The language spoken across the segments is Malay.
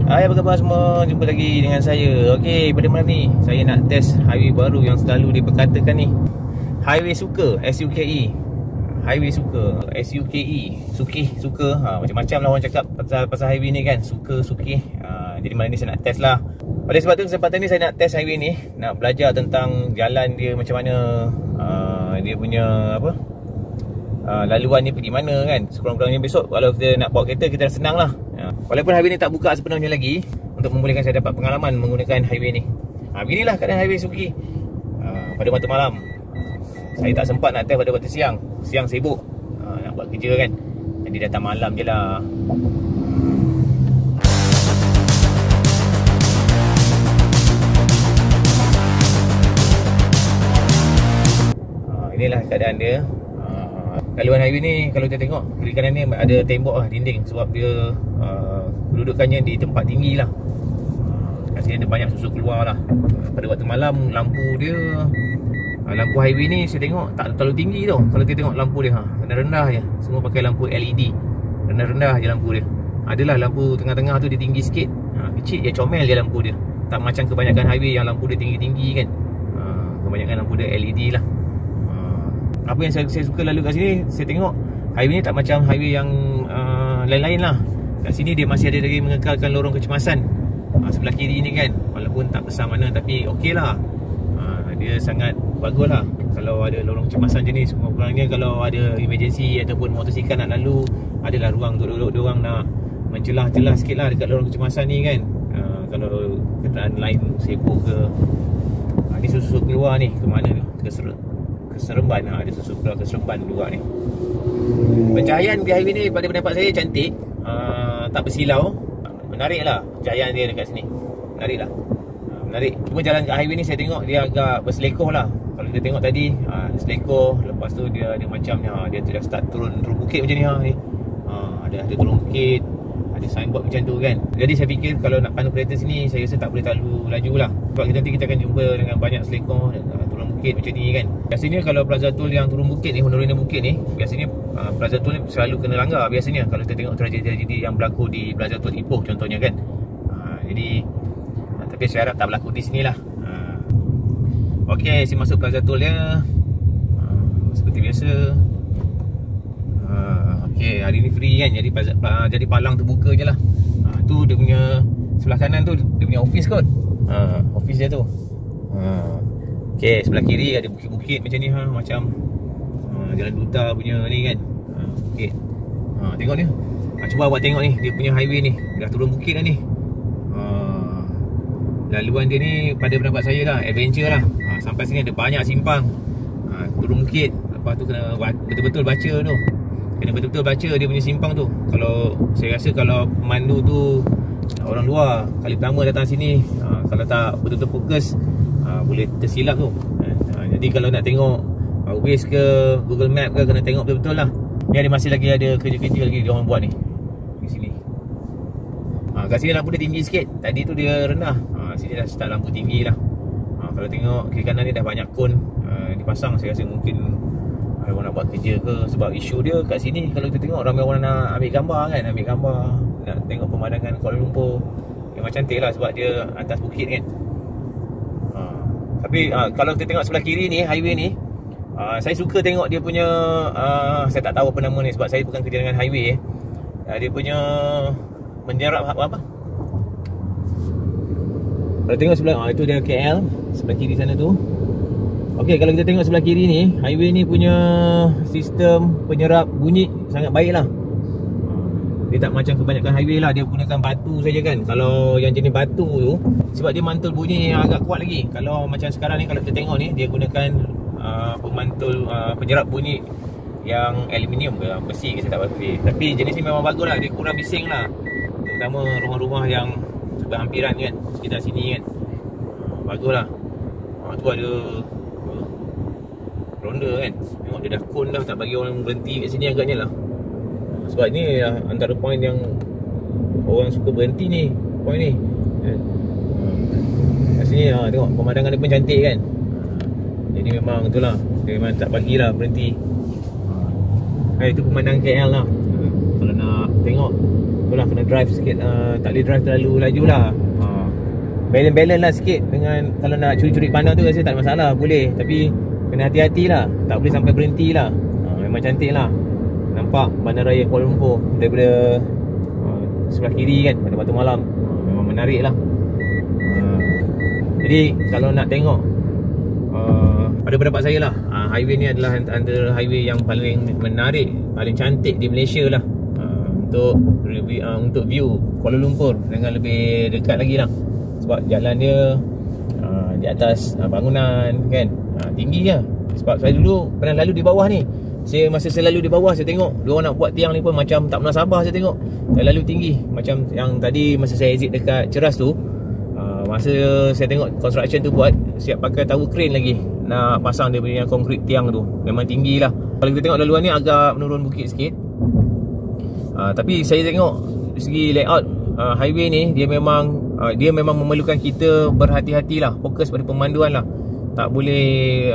Hai, apa khabar semua? Jumpa lagi dengan saya. Okey, pada malam ni saya nak test highway baru yang selalu diperkatakan ni, Highway Suka, SUKE. Highway Suka, SUKE, suka. Macam-macam lah orang cakap pasal highway ni kan. Suki. Jadi malam ni saya nak test lah. Oleh sebab tu kesempatan ni saya nak test highway ni, nak belajar tentang jalan dia macam mana, dia punya apa, laluan ni pergi mana kan. Sekurang-kurangnya besok kalau kita nak bawa kereta, kita dah senang lah. Walaupun highway ni tak buka sepenuhnya lagi, untuk membolehkan saya dapat pengalaman menggunakan highway ni. Beginilah keadaan highway Suki pada waktu malam. Saya tak sempat nak test pada waktu siang. Siang sibuk nak buat kerja kan. Jadi datang malam je lah. Inilah keadaan dia. Laluan highway ni kalau kita tengok kiri kanan ni ada tembok lah, dinding. Sebab dia kedudukannya di tempat tinggi lah. Kat sini ada banyak susu keluar lah. Pada waktu malam lampu dia, lampu highway ni saya tengok tak terlalu tinggi tau. Kalau kita tengok lampu dia rendah-rendah je. Semua pakai lampu LED. Rendah-rendah je lampu dia. Adalah lampu tengah-tengah tu dia tinggi sikit, kecil je, comel je lampu dia. Tak macam kebanyakan highway yang lampu dia tinggi-tinggi kan. Kebanyakan lampu dia LED lah. Apa yang saya suka lalu kat sini, saya tengok highway ni tak macam highway yang lain-lain lah. Kat sini dia masih ada lagi mengekalkan lorong kecemasan sebelah kiri ni kan. Walaupun tak besar mana tapi okey lah. Dia sangat bagus lah. Kalau ada lorong kecemasan je ni, sekurang-kurangnya kalau ada emergency ataupun motosikal nak lalu, adalah ruang untuk duduk diorang nak mencelah-celah sikit lah dekat lorong kecemasan ni kan. Kalau kenderaan lain sibuk ke, ni susu keluar ni ke mana ni, ke Seremban. Ada susu keluar ke Seremban luar ni. Pencahayaan di highway ni pada pendapat saya cantik, tak bersilau. Menarik lah pencahayaan dia dekat sini. Menarik lah. Menarik. Cuma jalan kat highway ni saya tengok dia agak berselekoh lah. Kalau kita tengok tadi, selekoh. Lepas tu dia macam dia dah start turun bukit macam ni. Ada turun bukit, ada signboard macam tu kan. Jadi saya fikir kalau nak pandu kereta sini, saya rasa tak boleh terlalu laju lah. Sebab nanti kita akan jumpa dengan banyak selekoh, turun bukit macam ni kan. Biasanya kalau Plaza Tol yang turun bukit ni, Honolulu bukit ni, biasanya Plaza Tol ni selalu kena langgar biasanya. Kalau kita tengok tragedi yang berlaku di Plaza Tol Ipoh contohnya kan. Jadi tapi saya harap tak berlaku di sini lah. Okey, saya masuk Plaza Tol dia. Seperti biasa. Okey, hari ni free kan. Jadi palang terbuka je lah. Tu dia punya sebelah kanan tu dia punya office kot. Office dia tu. Okey, sebelah kiri ada bukit-bukit macam ni macam Jalan Duta punya ni kan. Okey. Tengok ni. Cuba awak tengok ni, dia punya highway ni dah turun bukit dah ni. Laluan dia ni pada pendapat saya lah adventure lah. Sampai sini ada banyak simpang. Turun bukit, lepas tu kena betul-betul baca tu. Kena betul-betul baca dia punya simpang tu. Kalau saya rasa kalau pemandu tu orang luar kali pertama datang sini, kalau tak betul-betul fokus, boleh tersilap tu. Jadi kalau nak tengok Waze ke Google Map ke, kena tengok betul-betul lah. Ni ada masih lagi ada kerja-kerja lagi dia orang buat ni di sini. Kat sini lampu dia tinggi sikit. Tadi tu dia rendah. Sini dah start lampu tinggi lah. Kalau tengok kiri kanan ni dah banyak kon dipasang. Saya rasa mungkin orang nak buat kerja ke. Sebab isu dia kat sini, kalau kita tengok ramai orang nak ambil gambar kan. Ambil gambar, nak tengok pemandangan Kuala Lumpur. Memang cantik lah sebab dia atas bukit kan. Tapi kalau kita tengok sebelah kiri ni, highway ni, saya suka tengok dia punya, saya tak tahu apa nama ni sebab saya bukan kerja dengan highway. Dia punya menyerap apa? Kalau tengok sebelah, itu dia KL, sebelah kiri sana tu. Okey, kalau kita tengok sebelah kiri ni, highway ni punya sistem penyerap bunyi sangat baik lah. Dia tak macam kebanyakan highway lah, dia gunakan batu saja kan. Kalau yang jenis batu tu, sebab dia mantul bunyi yang agak kuat lagi. Kalau macam sekarang ni, kalau kita tengok ni, dia gunakan pemantul penyerap bunyi yang aluminium ke besi ke, saya tak pasti. Tapi jenis ni memang bagus lah, dia kurang bising lah. Terutama rumah-rumah yang berhampiran kan, sekitar sini kan. Bagus lah. Tu ada ronda kan. Tengok dia dah kon dah, tak bagi orang berhenti kat sini agaknya lah. Sebab ni antara poin yang orang suka berhenti ni, poin ni. Kat sini tengok pemandangan dia pun cantik kan. Jadi memang itulah, dia memang tak bagilah berhenti. Itu pemandangan KL lah. Kalau nak tengok itulah kena drive sikit, tak boleh drive terlalu laju lah. Balance lah sikit dengan kalau nak curi-curi pandang tu rasa tak ada masalah, boleh. Tapi kena hati-hati lah, tak boleh sampai berhenti lah. Memang cantik lah. Nampak Bandaraya Kuala Lumpur daripada sebelah kiri kan, pada waktu malam. Memang menarik lah. Jadi kalau nak tengok, pada pendapat saya lah, highway ni adalah antara highway yang paling menarik, paling cantik di Malaysia lah, untuk view Kuala Lumpur dengan lebih dekat lagi lah. Sebab jalan dia di atas bangunan kan, tinggi lah. Sebab saya dulu pernah lalu di bawah ni. Masa saya lalu di bawah, saya tengok diorang nak buat tiang ni pun macam tak pernah sabar. Saya tengok lalu tinggi. Macam yang tadi masa saya exit dekat Ceras tu, masa saya tengok construction tu buat, siap pakai tower crane lagi nak pasang dia punya konkrit tiang tu. Memang tinggi lah. Kalau kita tengok laluan ni agak menurun bukit sikit, tapi saya tengok dari segi layout highway ni, dia memang memerlukan kita berhati-hati lah, fokus pada pemanduan lah. Tak boleh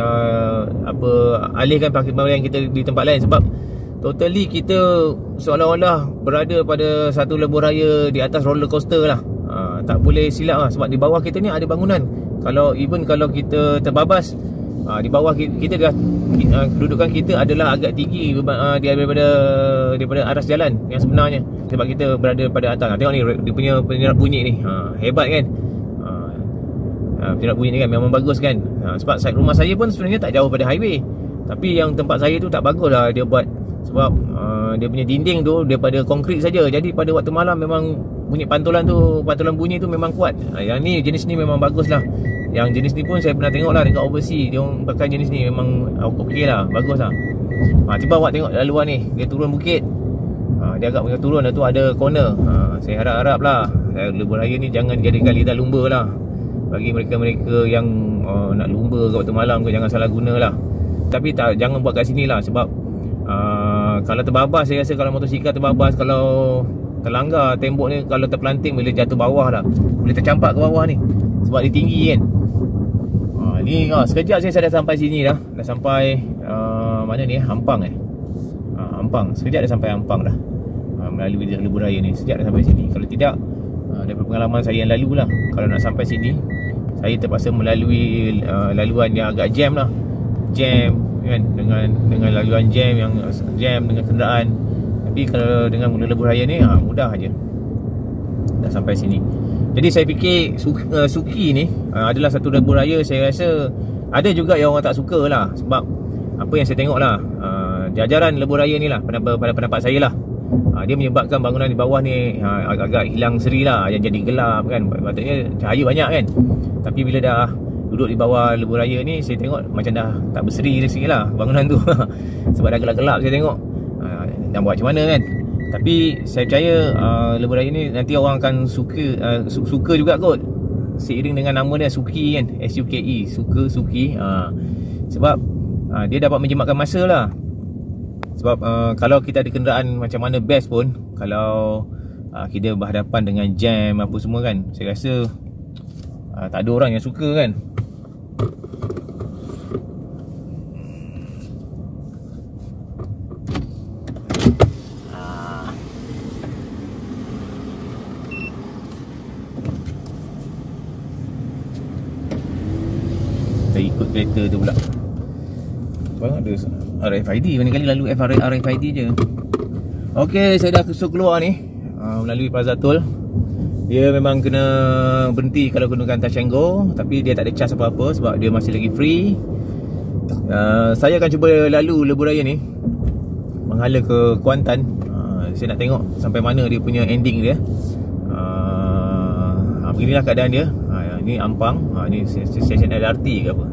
alihkan perhatian kita di tempat lain. Sebab totally kita seolah-olah berada pada satu lebuh raya di atas roller coaster lah. Tak boleh silap lah. Sebab di bawah kita ni ada bangunan. Kalau kita terbabas, di bawah kita dah, kedudukan kita adalah agak tinggi daripada aras jalan yang sebenarnya. Sebab kita berada pada atas. Tengok ni dia punya penyerap bunyi ni, hebat kan. Penyerap bunyi ni kan memang bagus kan. Sebab rumah saya pun sebenarnya tak jauh pada highway, tapi yang tempat saya tu tak bagus lah dia buat. Sebab dia punya dinding tu daripada konkrit saja. Jadi pada waktu malam memang bunyi pantulan bunyi tu memang kuat. Yang ni, jenis ni memang bagus lah. Yang jenis ni pun saya pernah tengok lah dekat overseas, dia orang pakai jenis ni, memang okey lah, bagus lah. Cuba awak tengok laluan ni, dia turun bukit, dia agak punya turun, tu ada corner. Saya harap-harap lah lebuh raya ni jangan jadikan lidah lumba lah. Bagi mereka-mereka yang nak lumba kat waktu malam ke, jangan salah guna lah. Tapi jangan buat kat sini lah. Sebab kalau terbabas, saya rasa kalau motosikal terbabas, kalau terlanggar tembok ni, kalau terpelanting boleh jatuh bawah lah, boleh tercampak ke bawah ni. Sebab dia tinggi kan. Ni sekejap saya dah sampai sini dah. Dah sampai mana ni, Ampang Ampang. Sekejap dah sampai Ampang dah, melalui lebuh raya ni. Sekejap dah sampai sini. Kalau tidak, daripada pengalaman saya yang lalu lah, kalau nak sampai sini saya terpaksa melalui laluan yang agak jam lah. Jam kan, dengan laluan jam dengan kenderaan. Tapi kalau dengan lebuh raya ni mudah aja dah sampai sini. Jadi saya fikir Suki ni adalah satu lebuh raya. Saya rasa ada juga yang orang tak suka lah. Sebab apa yang saya tengok lah, jajaran lebuh raya ni lah, pada pendapat saya lah, dia menyebabkan bangunan di bawah ni agak hilang seri lah, yang jadi gelap kan. Patutnya cahaya banyak kan. Tapi bila dah duduk di bawah lebuh raya ni, saya tengok macam dah tak berseri sikit lah bangunan tu. Sebab dah gelap-gelap saya tengok. Nak buat macam mana kan. Tapi saya percaya lebuh raya ni nanti orang akan suka juga kot, seiring dengan nama dia Suki kan, SUKE, Suki. Sebab dia dapat menjimatkan masa lah. Sebab kalau kita ada kenderaan macam mana best pun, kalau kita berhadapan dengan jam apa semua kan, saya rasa tak ada orang yang suka kan. Kita ikut kereta tu pula. Bang ada RFID, mana kali lalu RFID je. Okey, saya dah keluar ni, melalui Plaza Tol. Dia memang kena berhenti kalau gunakan touch and go, tapi dia tak ada charge apa-apa sebab dia masih lagi free. Saya akan cuba lalu lebuh raya ni menghala ke Kuantan. Saya nak tengok sampai mana dia punya ending dia. Beginilah keadaan dia. Ini Ampang. Ini stesen LRT ke apa?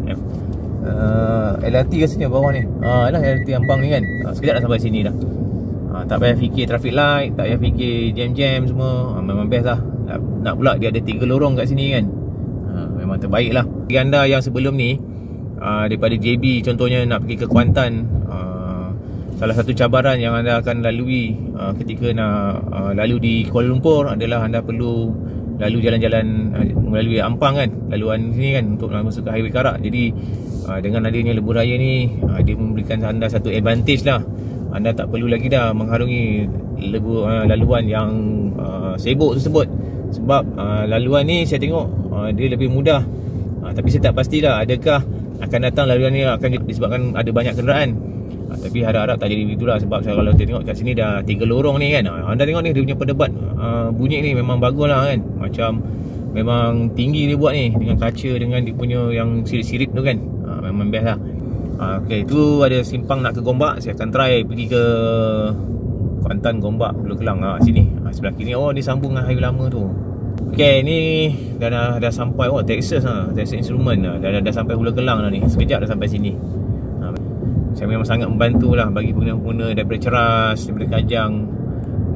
LRT rasanya bawah ni. Lah LRT Ampang ni kan. Sekejap dah sampai sini dah. Tak payah fikir traffic light, tak payah fikir jam-jam semua. Memang best lah. Nak pula dia ada 3 lorong kat sini kan. Memang terbaik lah. Bagi anda yang sebelum ni daripada JB contohnya nak pergi ke Kuantan, salah satu cabaran yang anda akan lalui ketika nak lalu di Kuala Lumpur adalah anda perlu lalu jalan-jalan melalui Ampang kan, laluan sini kan, untuk masuk ke Highway Karak. Jadi dengan adanya lebuh raya ni, dia memberikan anda satu advantage lah anda tak perlu lagi dah mengharungi laluan yang sibuk tersebut. Sebab laluan ni saya tengok dia lebih mudah. Tapi saya tak pastilah adakah akan datang laluan ni akan disebabkan ada banyak kenderaan. Tapi harap-harap tak jadi begitulah. Sebab saya kalau tengok kat sini dah 3 lorong ni kan. Anda tengok ni dia punya pedebat bunyi ni memang bagus lah kan. Macam memang tinggi dia buat ni, dengan kaca, dengan dia punya yang sirip-sirip tu kan. Memang best lah. Okay, tu ada simpang nak ke Gombak. Saya akan try pergi ke Kuantan, Gombak, Hulu Kelang sini. Sebelah kiri. Oh, ni sambung dengan highway lama tu. Okay, ni dah sampai Texas Texas Instruments dah sampai Hulu Kelang dah ni. Sekejap dah sampai sini. Saya memang sangat membantu lah bagi pengguna-pengguna daripada Ceras, daripada Kajang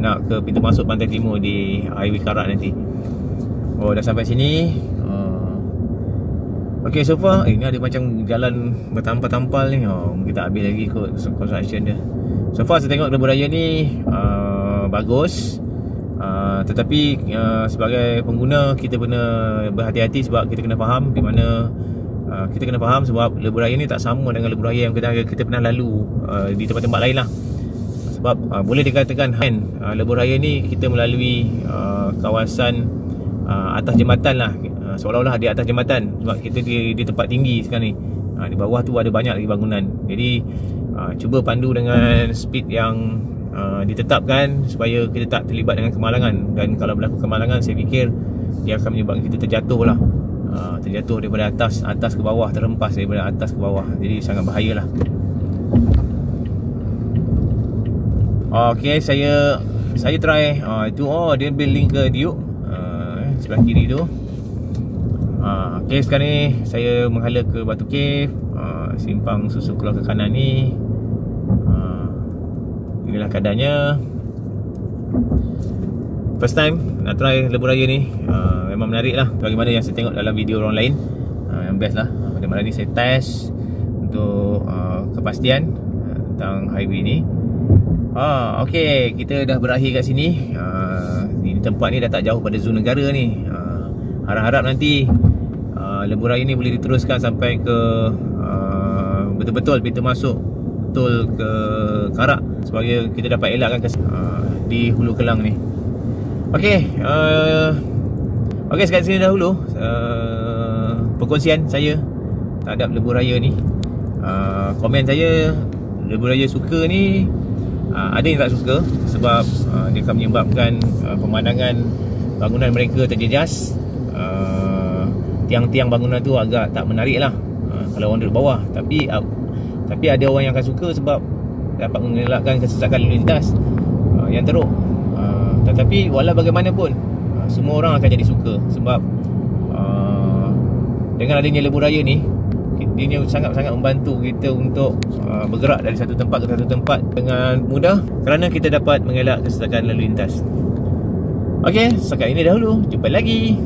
nak ke pintu masuk Pantai Timur di highway Karak nanti. Oh, dah sampai sini. Okay, so far ni ada macam jalan bertampal-tampal ni. Kita habis lagi kot construction dia. So far saya tengok lebuh raya ni bagus. Tetapi sebagai pengguna kita kena berhati-hati sebab kita kena faham di mana kita kena faham sebab lebuh raya ni tak sama dengan lebuh raya yang kita pernah lalu di tempat-tempat lain lah. Sebab boleh dikatakan lebuh raya ni kita melalui kawasan atas jambatan lah, seolah-olah di atas jambatan sebab kita di tempat tinggi sekarang ni. Di bawah tu ada banyak lagi bangunan. Jadi cuba pandu dengan speed yang ditetapkan supaya kita tak terlibat dengan kemalangan. Dan kalau berlaku kemalangan, saya fikir dia akan menyebabkan kita terjatuh lah. Terjatuh daripada atas ke bawah, terhempas daripada atas ke bawah. Jadi sangat bahayalah. Okay, saya try itu. Dia building ke Duke sebelah kiri tu. Okay, sekarang ni saya menghala ke Batu Cave. Simpang susu keluar ke kanan ni. Inilah keadaannya. First time nak try lebuh raya ni. Memang menarik lah. Bagaimana yang saya tengok dalam video orang lain, yang best lah. Pada malam ni saya test untuk kepastian tentang highway ni. Okay, kita dah berakhir kat sini. Ini tempat ni dah tak jauh pada zon negara ni. Harap-harap nanti lebuh raya ni boleh diteruskan sampai ke betul-betul pintu masuk tol ke Karak, supaya kita dapat elakkan di Hulu Kelang ni. Okay, sekat sini dahulu perkongsian saya terhadap lebuh raya ni. Komen saya, lebuh raya suka ni ada yang tak suka sebab dia akan menyebabkan pemandangan bangunan mereka terjejas. Tiang-tiang bangunan tu agak tak menarik lah kalau orang duduk bawah. Tapi ada orang yang akan suka sebab dapat mengelakkan kesesakan lalu lintas yang teruk. Tetapi walau bagaimanapun semua orang akan jadi suka sebab dengan adanya lebuh raya ni, dia sangat-sangat membantu kita untuk bergerak dari satu tempat ke satu tempat dengan mudah kerana kita dapat mengelak kesesakan lalu lintas. Okey, setakat ini dahulu. Jumpa lagi.